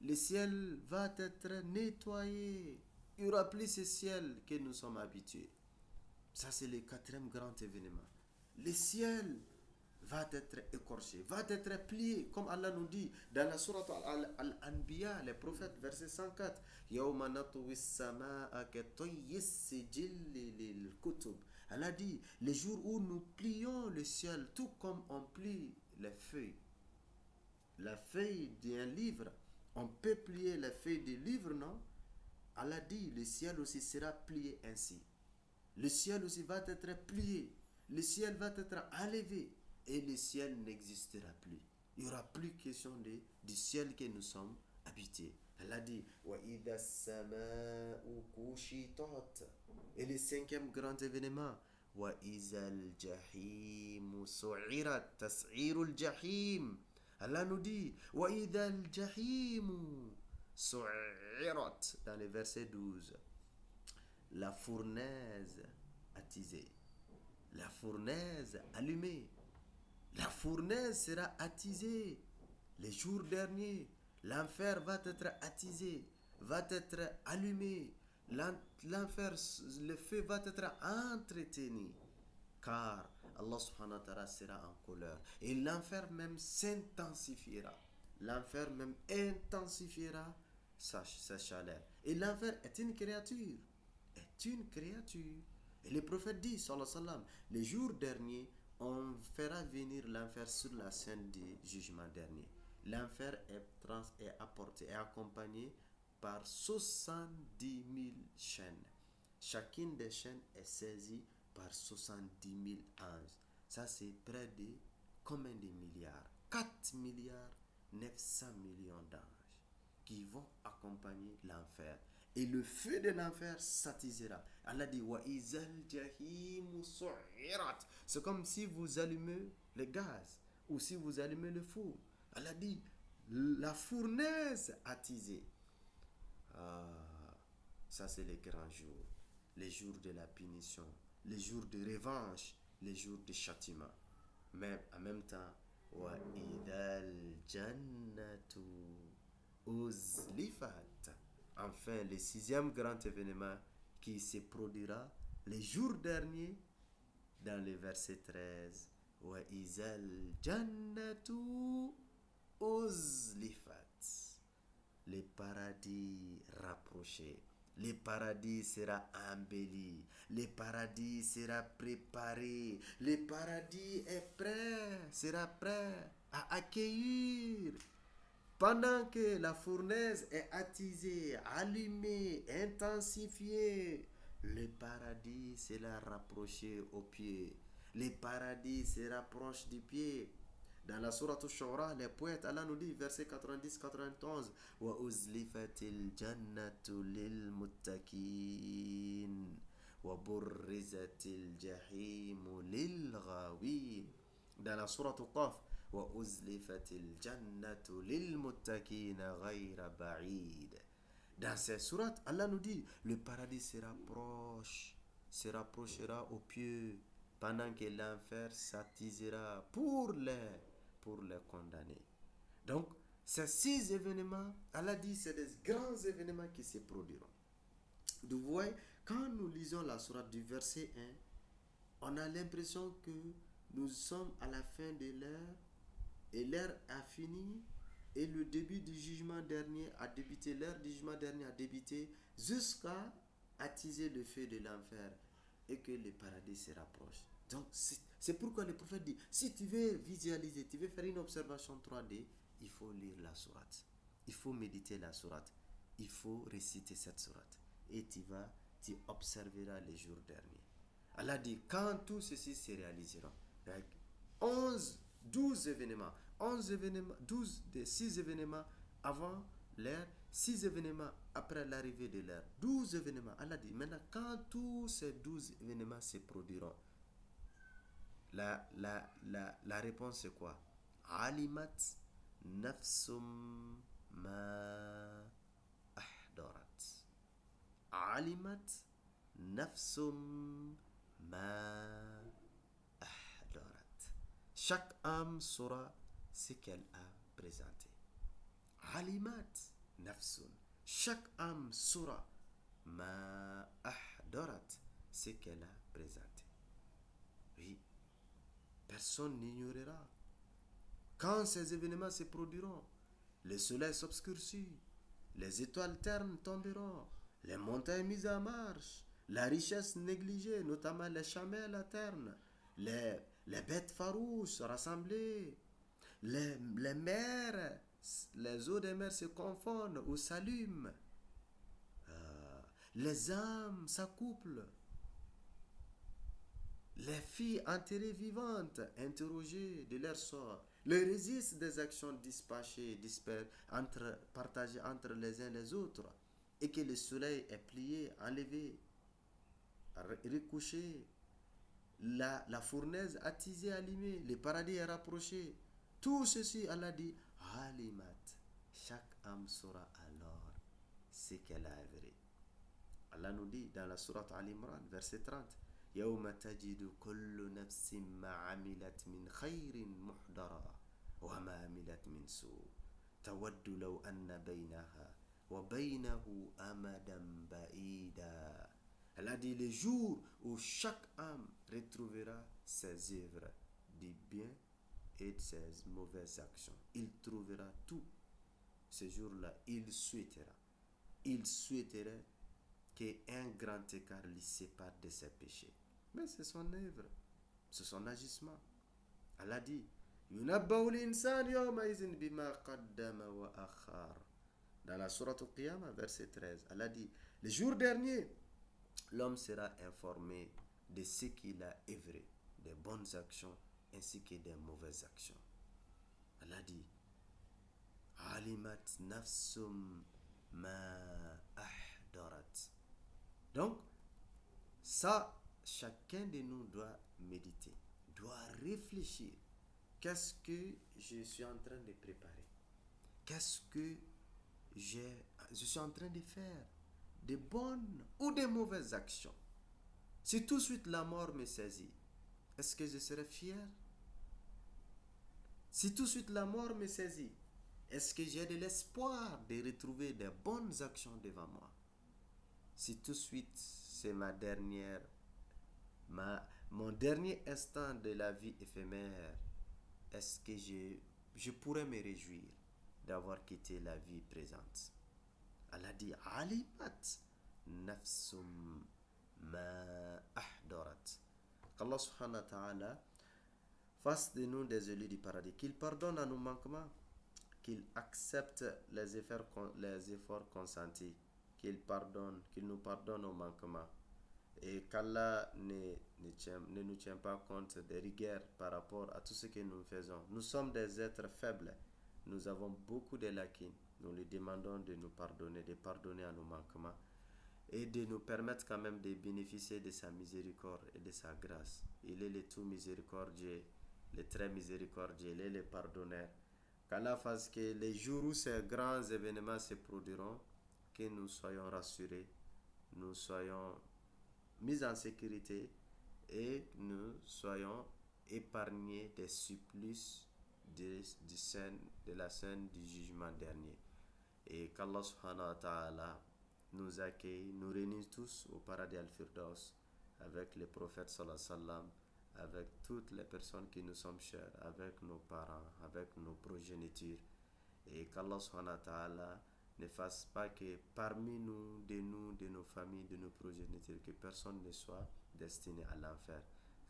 le ciel va être nettoyé. Il n'y aura plus ce ciel que nous sommes habitués. Ça, c'est le quatrième grand événement. Le ciel va être écorché, va être plié, comme Allah nous dit dans la sourate Al-Anbiya, les prophètes, verset 104. Yawma natwi as-samaa katayyi as-sijilli lil-kutub. Allah dit, le jour où nous plions le ciel, tout comme on plie les feuilles. La feuille d'un livre, on peut plier les feuilles du livre, non? Allah dit, le ciel aussi sera plié ainsi. Le ciel aussi va être plié. Le ciel va être enlevé. Et le ciel n'existera plus. Il n'y aura plus question du ciel que nous sommes habités. Allah dit, وَإِذَا السَّمَاءُ كُشِطَتْ. Et le cinquième grand événement, وَإِذَا الْجَحِيمُ سُعِّرَتْ تَسْعِيرُ الْجَحِيمِ. Allah nous dit, وَإِذَا الْجَحِيمُ سُعِّرَتْ. Dans le verset 12, la fournaise attisée, la fournaise allumée, La fournaise sera attisée. Les jours derniers, l'enfer va être attisé, va être allumé. L'enfer, le feu va être entretenu. Car Allah subhanahu wa ta'ala sera en colère. Et l'enfer même s'intensifiera. L'enfer même intensifiera sa chaleur. Et l'enfer est une créature. Est une créature. Et le prophète dit, sallallahu alayhi wa sallam, les jours derniers, on fera venir l'enfer sur la scène du jugement dernier. L'enfer est apporté, est accompagné par 70 000 chaînes. Chacune des chaînes est saisie par 70 000 anges. Ça, c'est près de combien de milliards? 4 milliards 900 millions d'anges qui vont accompagner l'enfer. Et le feu de l'enfer s'attisera. Allah dit wa izal jahim su'irat. C'est comme si vous allumez le gaz ou si vous allumez le four. Allah dit la fournaise attisée. Ah, ça c'est les grands jours, les jours de la punition, les jours de revanche, les jours de châtiment. Mais en même temps, wa idal jannatu uzlifat. Enfin, le sixième grand événement qui se produira les jours derniers dans le verset 13. Wa izal jannatu uzlifat. Le paradis rapproché. Le paradis sera embelli. Le paradis sera préparé. Le paradis est prêt, sera prêt à accueillir. Pendant que la fournaise est attisée, allumée, intensifiée, le paradis sera rapproché au pied. Le paradis se rapproche du pied. Dans la sourate Ash-Shura, les poètes, Allah nous dit, verset 90-91, wa uzlifatil jannatu lil muttaqin wa burrizatil jahimu lil ghawin. Dans la sourate Qaf, wa uzlifatil jannatu lil muttaqin ghayra ba'id. Dans ces sourates, Allah nous dit, le paradis se rapprochera au pied pendant que l'enfer s'attisera pour les condamnés. Donc, ces 6 événements, Allah dit, c'est des grands événements qui se produiront. Vous voyez, quand nous lisons la sourate du verset 1, on a l'impression que nous sommes à la fin de l'ère et l'ère a fini et le début du jugement dernier a débuté, l'ère du jugement dernier a débuté jusqu'à attiser le feu de l'enfer et que le paradis se rapproche. Donc, c'est pourquoi le prophète dit, si tu veux visualiser, tu veux faire une observation 3D, il faut lire la sourate. Il faut méditer la sourate. Il faut réciter cette sourate. Et tu observeras les jours derniers. Allah dit, quand tout ceci se réalisera, 12 événements, 12 des 6 événements avant l'ère, 6 événements après l'arrivée de l'ère, 12 événements. Allah dit, maintenant, quand tous ces 12 événements se produiront, la réponse c'est quoi? Alimat nafsum ma ahdarat. Alimat nafsum ma ahdarat. Chaque âme saura ce qu'elle a présenté. Alimat nafsun. Chaque âme saura ma ahdarat, ce qu'elle a présenté. Oui. Personne n'ignorera. Quand ces événements se produiront, le soleil s'obscurcit, les étoiles ternes tomberont, les montagnes mises en marche, la richesse négligée, notamment les chamelles ternes, les bêtes farouches rassemblées, les mers, les eaux des mers se confondent ou s'allument, les âmes s'accouplent. Les filles enterrées vivantes, interrogées de leur sort, les registres des actions dispatchées, partagées entre les uns et les autres, et que le soleil est plié, enlevé, recouché, la fournaise attisée, allumée, le paradis est rapproché. Tout ceci, Allah dit, Halimat, chaque âme saura alors ce qu'elle a œuvré. Allah nous dit dans la sourate Al-Imran, verset 30, يوم تجد كل نفس ما عملت من خير محضرا وما عملت من سوء تود لو أن بينها وبينه أمدا بعيدا. Elle a dit le jour où chaque âme retrouvera ses œuvres du bien et de ses mauvaises actions. Il trouvera tout. Ce jour-là, il souhaiterait qu'un grand écart le sépare de ses péchés. Mais c'est son œuvre, c'est son agissement. Elle a dit يُنَبَّأُ الْإِنسَانُ يَوْمَئِذٍ بِمَا قَدَّمَ وَأَخَّرَ. Dans la sourate Al-Qiyamah, verset 13, elle a dit le jour dernier, l'homme sera informé de ce qu'il a œuvré, des bonnes actions ainsi que des mauvaises actions. Elle a dit alimat nafsum ma ahdarat. Donc, ça, chacun de nous doit méditer, doit réfléchir. Qu'est-ce que je suis en train de préparer? Qu'est-ce que je suis en train de faire? De bonnes ou de mauvaises actions? Si tout de suite la mort me saisit, est-ce que je serai fier? Si tout de suite la mort me saisit, est-ce que j'ai de l'espoir de retrouver des bonnes actions devant moi? Si tout de suite c'est mon dernier instant de la vie éphémère, est-ce que je pourrais me réjouir d'avoir quitté la vie présente? Elle a dit alimat nafsum ma ahdarat. Qu'Allah subhanahu wa ta'ala fasse de nous des élus du paradis, qu'il pardonne à nos manquements, qu'il accepte les efforts consentis, qu'il nous pardonne nos manquements, et qu'Allah ne nous tient pas compte des rigueurs par rapport à tout ce que nous faisons. Nous sommes des êtres faibles, nous avons beaucoup de lacunes. Nous lui demandons de nous pardonner, de pardonner à nos manquements et de nous permettre quand même de bénéficier de sa miséricorde et de sa grâce. Il est le tout miséricordieux, le très miséricordieux, il est le pardonneur. Qu'Allah fasse que les jours où ces grands événements se produiront, que nous soyons rassurés, nous soyons mis en sécurité et nous soyons épargnés des supplices de la scène du jugement dernier. Et qu'Allah subhanahu wa ta'ala nous accueille, nous réunit tous au paradis al-Firdaus avec les prophètes sallallahu alayhi wa sallam, avec toutes les personnes qui nous sont chères, avec nos parents, avec nos progénitures. Et qu'Allah subhanahu wa ta'ala ne fasse pas que parmi nous, de nos familles, de nos progénitures, que personne ne soit destiné à l'enfer.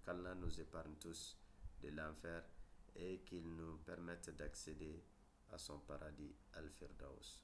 Qu'Allah nous épargne tous de l'enfer et qu'il nous permette d'accéder à son paradis al-Firdaus.